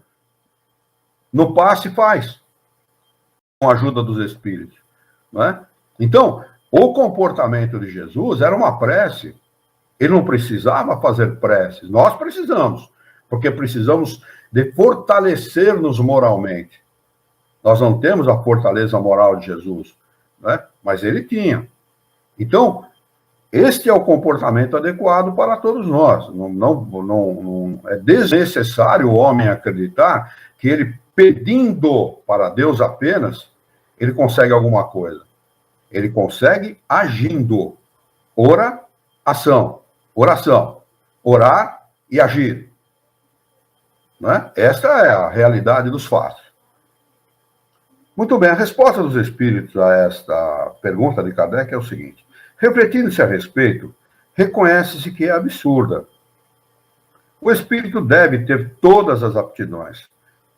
S1: no passe faz, com a ajuda dos espíritos. Não é? Então, o comportamento de Jesus era uma prece. Ele não precisava fazer preces. Nós precisamos, porque precisamos de fortalecer-nos moralmente. Nós não temos a fortaleza moral de Jesus, né? Mas ele tinha. Então, este é o comportamento adequado para todos nós. Não é desnecessário o homem acreditar que ele, pedindo para Deus apenas, ele consegue alguma coisa. Ele consegue agindo. Ora, ação. Oração. Orar e agir. Né? Esta é a realidade dos fatos. Muito bem, a resposta dos espíritos a esta pergunta de Kardec é o seguinte. Refletindo-se a respeito, reconhece-se que é absurda. O espírito deve ter todas as aptidões.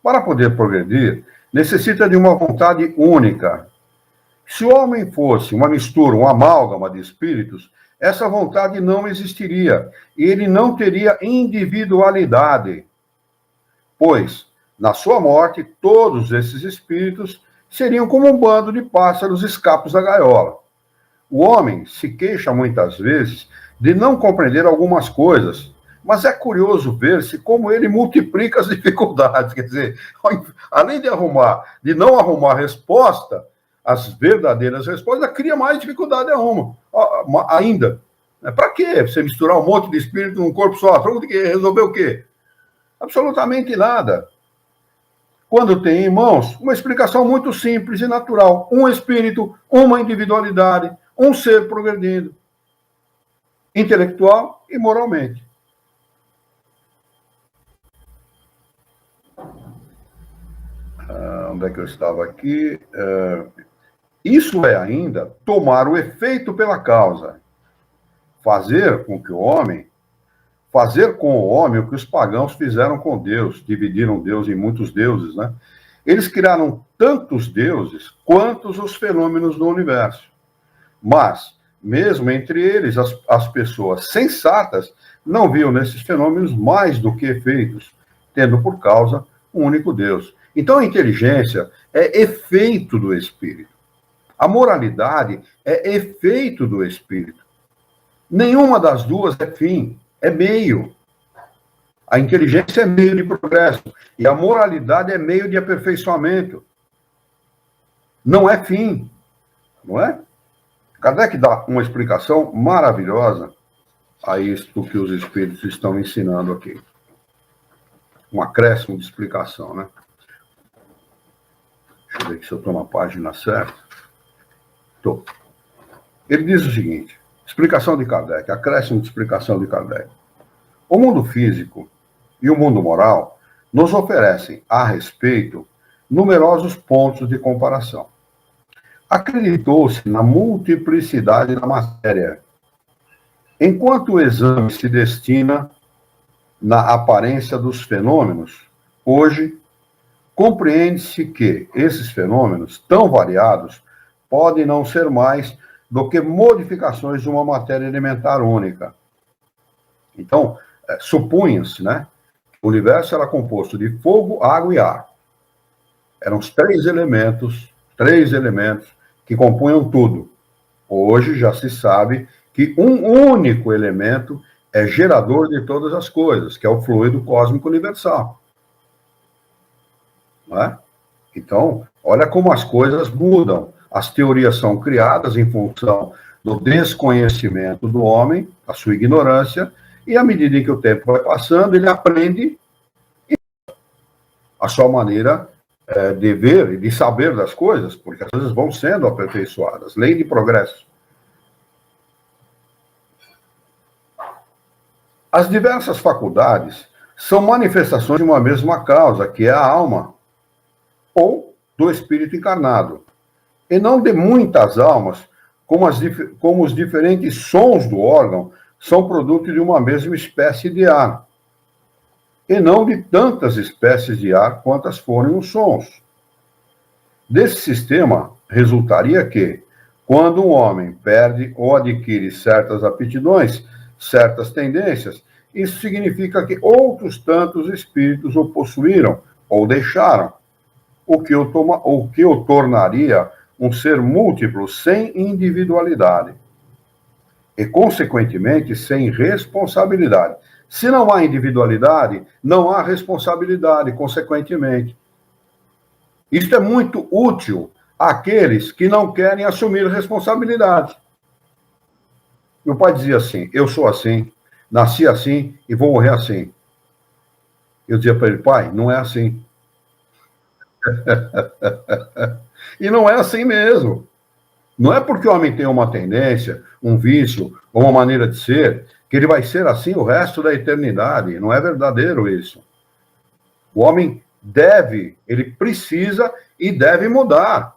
S1: Para poder progredir, necessita de uma vontade única, Se o homem fosse uma mistura, um amálgama de espíritos, essa vontade não existiria. E ele não teria individualidade. Pois, na sua morte, todos esses espíritos seriam como um bando de pássaros escapos da gaiola. O homem se queixa muitas vezes de não compreender algumas coisas, mas é curioso ver-se como ele multiplica as dificuldades. Quer dizer, além de não arrumar resposta, as verdadeiras respostas, cria mais dificuldade ainda. Para quê? Você misturar um monte de espírito num corpo só? Para resolver o quê? Absolutamente nada. Quando tem em mãos uma explicação muito simples e natural. Um espírito, uma individualidade, um ser progredindo, intelectual e moralmente. Onde é que eu estava aqui? Isso é ainda tomar o efeito pela causa. Fazer com o homem o que os pagãos fizeram com Deus, dividiram Deus em muitos deuses, né? Eles criaram tantos deuses quantos os fenômenos do universo. Mas, mesmo entre eles, as pessoas sensatas não viam nesses fenômenos mais do que efeitos, tendo por causa um único Deus. Então, a inteligência é efeito do espírito. A moralidade é efeito do espírito. Nenhuma das duas é fim, é meio. A inteligência é meio de progresso e a moralidade é meio de aperfeiçoamento. Não é fim, não é? Kardec dá uma explicação maravilhosa a isto que os espíritos estão ensinando aqui. Um acréscimo de explicação, né? Deixa eu ver se eu estou na página certa. Estou. Ele diz o seguinte, explicação de Kardec, acréscimo de explicação de Kardec. O mundo físico e o mundo moral nos oferecem, a respeito, numerosos pontos de comparação. Acreditou-se na multiplicidade da matéria, enquanto o exame se destina na aparência dos fenômenos. Hoje, compreende-se que esses fenômenos, tão variados, podem não ser mais do que modificações de uma matéria elementar única. Então, supunha-se, né, que o universo era composto de fogo, água e ar. Eram os três elementos que compunham tudo. Hoje já se sabe que um único elemento é gerador de todas as coisas, que é o fluido cósmico universal. Não é? Então, olha como as coisas mudam. As teorias são criadas em função do desconhecimento do homem, a sua ignorância, e à medida em que o tempo vai passando, ele aprende a sua maneira de ver e de saber das coisas, porque as coisas vão sendo aperfeiçoadas. Lei de progresso. As diversas faculdades são manifestações de uma mesma causa, que é a alma, ou do espírito encarnado, e não de muitas almas, como os diferentes sons do órgão são produto de uma mesma espécie de ar, e não de tantas espécies de ar quantas forem os sons. Desse sistema, resultaria que, quando um homem perde ou adquire certas aptidões, certas tendências, isso significa que outros tantos espíritos o possuíram ou deixaram, o que o tornaria um ser múltiplo sem individualidade e, consequentemente, sem responsabilidade. Se não há individualidade, não há responsabilidade, consequentemente. Isto é muito útil àqueles que não querem assumir responsabilidade. Meu pai dizia assim, eu sou assim, nasci assim e vou morrer assim. Eu dizia para ele, pai, não é assim. E não é assim mesmo. Não é porque o homem tem uma tendência, um vício, ou uma maneira de ser, que ele vai ser assim o resto da eternidade. Não é verdadeiro isso. O homem ele precisa e deve mudar,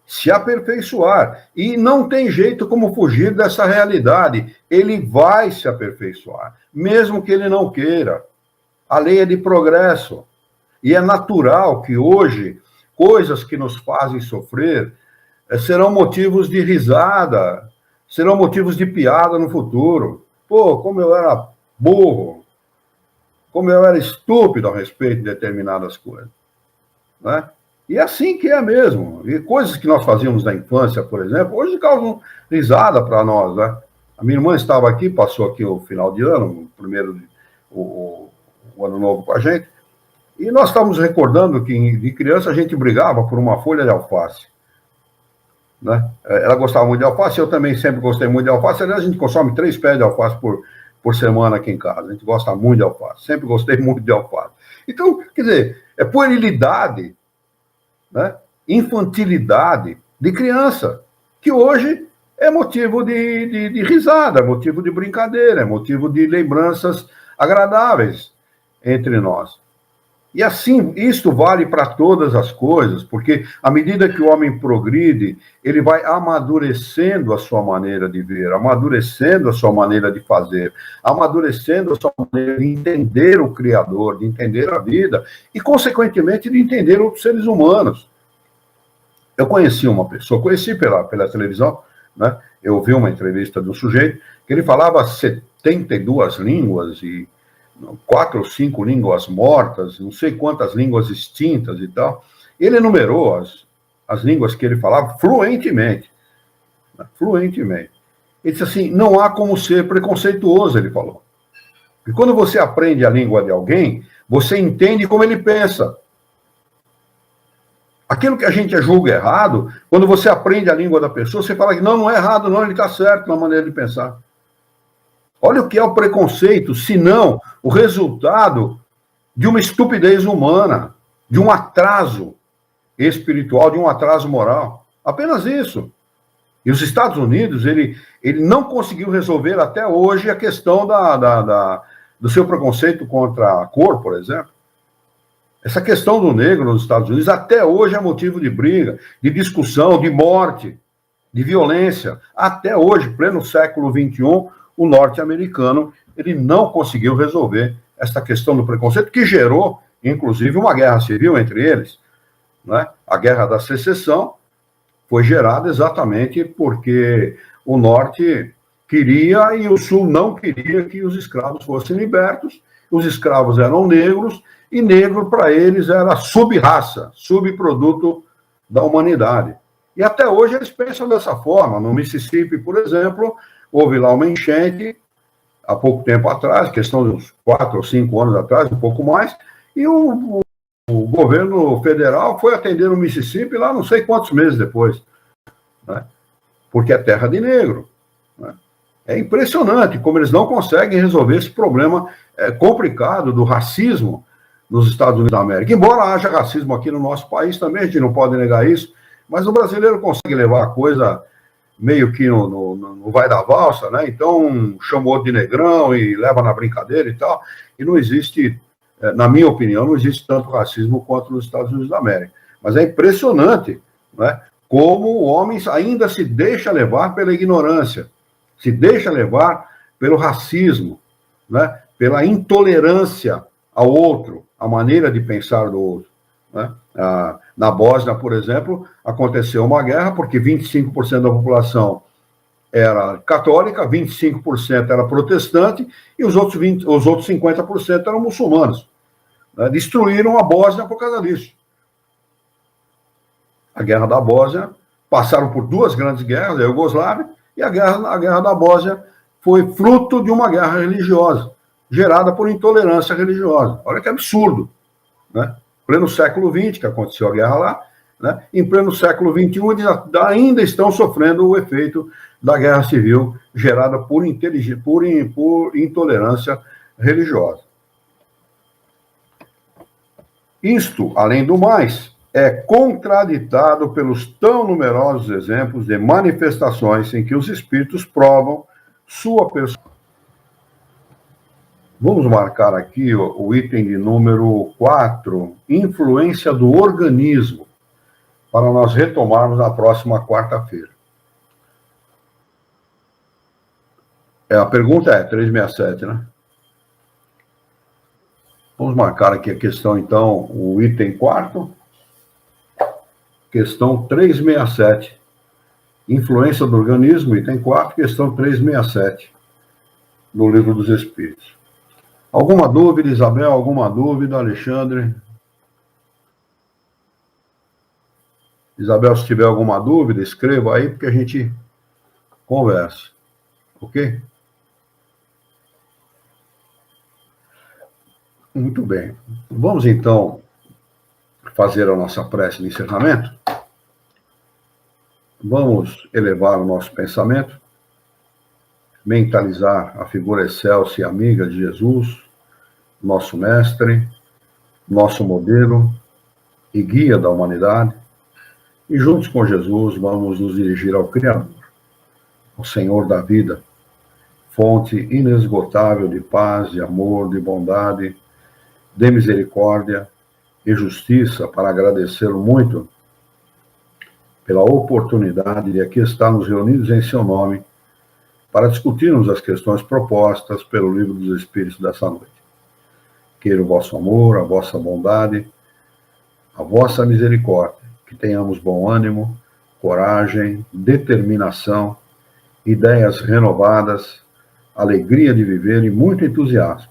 S1: se aperfeiçoar. E não tem jeito como fugir dessa realidade. Ele vai se aperfeiçoar, mesmo que ele não queira. A lei é de progresso. E é natural que hoje, coisas que nos fazem sofrer, serão motivos de risada, serão motivos de piada no futuro. Pô, como eu era burro, como eu era estúpido a respeito de determinadas coisas, né? E é assim que é mesmo. E coisas que nós fazíamos na infância, por exemplo, hoje causam risada para nós, né? A minha irmã estava aqui, passou aqui o final de ano, o primeiro, o ano novo com a gente, e nós estávamos recordando que de criança a gente brigava por uma folha de alface, né? Ela gostava muito de alface, eu também sempre gostei muito de alface. Aliás, a gente consome 3 pés de alface por semana aqui em casa. A gente gosta muito de alface, sempre gostei muito de alface. Então, quer dizer, é puerilidade, né? Infantilidade de criança, que hoje é motivo de risada, é motivo de brincadeira, é motivo de lembranças agradáveis entre nós. E assim, isto vale para todas as coisas, porque à medida que o homem progride, ele vai amadurecendo a sua maneira de ver, amadurecendo a sua maneira de fazer, amadurecendo a sua maneira de entender o Criador, de entender a vida e, consequentemente, de entender outros seres humanos. Eu conheci uma pessoa, conheci pela televisão, né? Eu ouvi uma entrevista de um sujeito que ele falava 72 línguas e 4 ou 5 línguas mortas, não sei quantas línguas extintas e tal. Ele enumerou as línguas que ele falava fluentemente. Né? Fluentemente. Ele disse assim, não há como ser preconceituoso, ele falou. Porque quando você aprende a língua de alguém, você entende como ele pensa. Aquilo que a gente julga errado, quando você aprende a língua da pessoa, você fala que não é errado, não, ele está certo na maneira de pensar. Olha o que é o preconceito, se não o resultado de uma estupidez humana, de um atraso espiritual, de um atraso moral. Apenas isso. E os Estados Unidos, ele não conseguiu resolver até hoje a questão do seu preconceito contra a cor, por exemplo. Essa questão do negro nos Estados Unidos até hoje é motivo de briga, de discussão, de morte, de violência. Até hoje, pleno século XXI, o norte-americano ele não conseguiu resolver essa questão do preconceito, que gerou, inclusive, uma guerra civil entre eles. Né? A Guerra da Secessão foi gerada exatamente porque o norte queria e o sul não queria que os escravos fossem libertos. Os escravos eram negros, e negro para eles era sub-raça, subproduto da humanidade. E até hoje eles pensam dessa forma. No Mississippi, por exemplo, houve lá uma enchente, há pouco tempo atrás, questão de uns 4 ou 5 anos atrás, um pouco mais, e o governo federal foi atender o Mississippi lá não sei quantos meses depois, né? Porque é terra de negro. Né? É impressionante como eles não conseguem resolver esse problema complicado do racismo nos Estados Unidos da América. Embora haja racismo aqui no nosso país também, a gente não pode negar isso, mas o brasileiro consegue levar a coisa meio que no vai da valsa, né? Então, chamou de negrão e leva na brincadeira e tal, e não existe, na minha opinião, não existe tanto racismo quanto nos Estados Unidos da América. Mas é impressionante, né? Como o homem ainda se deixa levar pela ignorância, se deixa levar pelo racismo, né? Pela intolerância ao outro, a maneira de pensar do outro. Né? Na Bósnia, por exemplo, aconteceu uma guerra porque 25% da população era católica, 25% era protestante e os outros 50% eram muçulmanos. Né? Destruíram a Bósnia por causa disso. A Guerra da Bósnia, passaram por 2 grandes guerras, a Iugoslávia, e a guerra da Bósnia foi fruto de uma guerra religiosa, gerada por intolerância religiosa. Olha que absurdo, né? Pleno século XX, que aconteceu a guerra lá, né? Em pleno século XXI, ainda estão sofrendo o efeito da guerra civil gerada por intolerância religiosa. Isto, além do mais, é contraditado pelos tão numerosos exemplos de manifestações em que os espíritos provam sua pessoa. Vamos marcar aqui o item de número 4, influência do organismo, para nós retomarmos na próxima quarta-feira. A pergunta é 367, né? Vamos marcar aqui a questão, então, o item 4, questão 367. influência do organismo, item 4, questão 367, do Livro dos Espíritos. Alguma dúvida, Isabel? Alguma dúvida, Alexandre? Isabel, se tiver alguma dúvida, escreva aí, porque a gente conversa. Ok? Muito bem. Vamos, então, fazer a nossa prece de encerramento? Vamos elevar o nosso pensamento, mentalizar a figura excelsa e amiga de Jesus, nosso mestre, nosso modelo e guia da humanidade, e juntos com Jesus vamos nos dirigir ao Criador, ao Senhor da vida, fonte inesgotável de paz, de amor, de bondade, de misericórdia e justiça, para agradecê-lo muito pela oportunidade de aqui estarmos reunidos em seu nome para discutirmos as questões propostas pelo Livro dos Espíritos dessa noite. Queira o vosso amor, a vossa bondade, a vossa misericórdia, que tenhamos bom ânimo, coragem, determinação, ideias renovadas, alegria de viver e muito entusiasmo,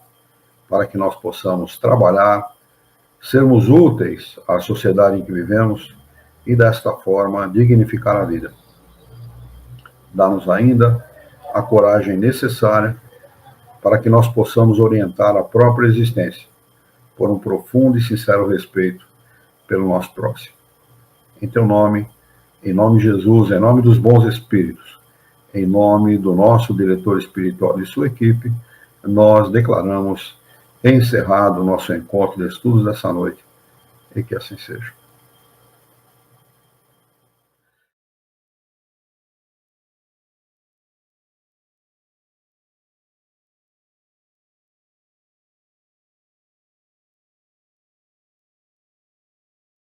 S1: para que nós possamos trabalhar, sermos úteis à sociedade em que vivemos e, desta forma, dignificar a vida. Dá-nos ainda a coragem necessária para que nós possamos orientar a própria existência por um profundo e sincero respeito pelo nosso próximo. Em teu nome, em nome de Jesus, em nome dos bons espíritos, em nome do nosso diretor espiritual e sua equipe, nós declaramos encerrado o nosso encontro de estudos dessa noite, e que assim seja.